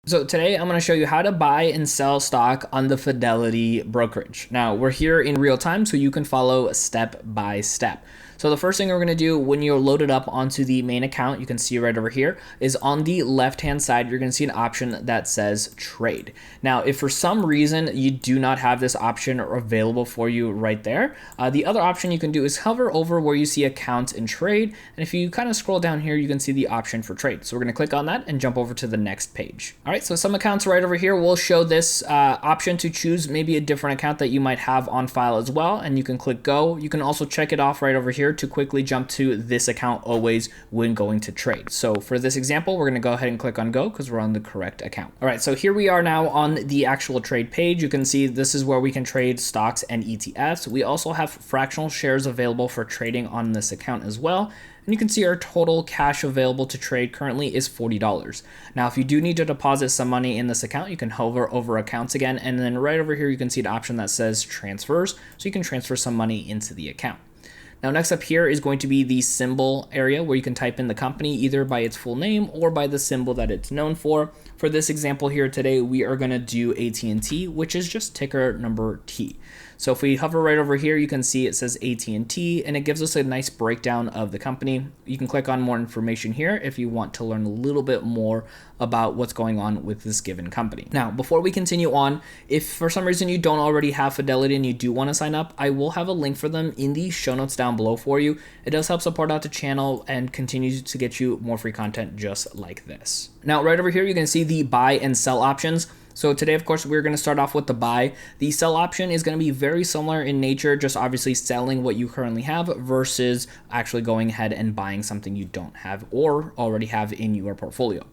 So today I'm going to show you how to buy and sell stock on the Fidelity brokerage. Now we're here in real time so you can follow step by step. So the first thing we're going to do when you're loaded up onto the main account, you can see right over here, is on the left hand side, you're going to see an option that says trade. Now, if for some reason you do not have this option available for you right there, the other option you can do is hover over where you see accounts and trade. And if you kind of scroll down here, you can see the option for trade. So we're going to click on that and jump over to the next page. All right, so some accounts right over here will show this option to choose maybe a different account that you might have on file as well. And you can click go. You can also check it off right over here to quickly jump to this account always when going to trade. So for this example, we're going to go ahead and click on go because we're on the correct account. All right, so here we are now on the actual trade page. You can see this is where we can trade stocks and ETFs. We also have fractional shares available for trading on this account as well. And you can see our total cash available to trade currently is $40. Now, if you do need to deposit some money in this account, you can hover over accounts again. And then right over here, you can see an option that says transfers. So you can transfer some money into the account. Now, next up here is going to be the symbol area where you can type in the company either by its full name or by the symbol that it's known for. For this example here today, we are going to do AT&T, which is just ticker number T. So if we hover right over here, you can see it says AT&T, and it gives us a nice breakdown of the company. You can click on more information here if you want to learn a little bit more about what's going on with this given company. Now, before we continue on, if for some reason you don't already have Fidelity and you do want to sign up, I will have a link for them in the show notes down below for you. It does help support out the channel and continues to get you more free content just like this. Now, right over here, you can see the buy and sell options. So today, of course, we're going to start off with the buy. The sell option is going to be very similar in nature, just obviously selling what you currently have versus actually going ahead and buying something you don't have or already have in your portfolio.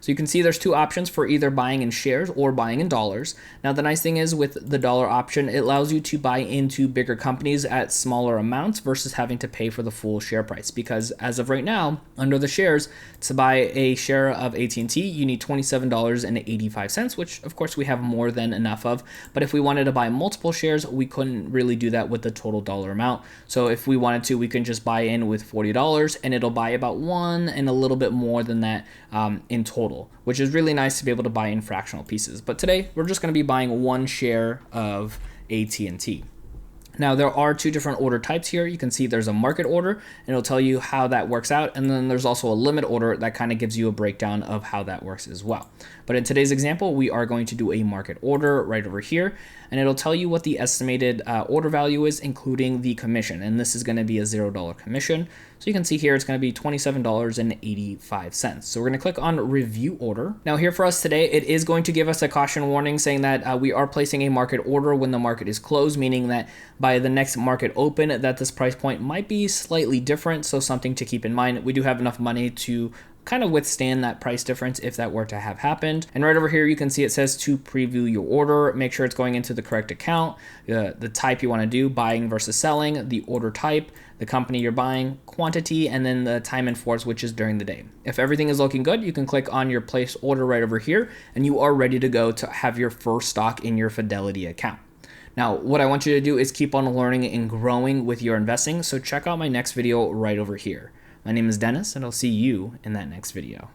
So you can see there's two options for either buying in shares or buying in dollars. Now, the nice thing is with the dollar option, it allows you to buy into bigger companies at smaller amounts versus having to pay for the full share price. Because as of right now, under the shares, to buy a share of AT&T, you need $27.85, which of course we have more than enough of. But if we wanted to buy multiple shares, we couldn't really do that with the total dollar amount. So if we wanted to, we can just buy in with $40 and it'll buy about one and a little bit more than that in total, which is really nice to be able to buy in fractional pieces. But today we're just going to be buying one share of AT&T. Now, there are two different order types here. You can see there's a market order, and it'll tell you how that works out. And then there's also a limit order that kind of gives you a breakdown of how that works as well. But in today's example, we are going to do a market order right over here, and it'll tell you what the estimated order value is, including the commission. And this is going to be a $0 commission. So you can see here, it's going to be $27.85. So we're going to click on review order. Now here for us today, it is going to give us a caution warning saying that we are placing a market order when the market is closed, meaning that by the next market open, that this price point might be slightly different. So something to keep in mind. We do have enough money to kind of withstand that price difference if that were to have happened. And right over here, you can see it says to preview your order. Make sure it's going into the correct account, the type you want to do, buying versus selling, the order type, the company you're buying, quantity, and then the time in force, which is during the day. If everything is looking good, you can click on your place order right over here, and you are ready to go to have your first stock in your Fidelity account. Now, what I want you to do is keep on learning and growing with your investing. So check out my next video right over here. My name is Dennis, and I'll see you in that next video.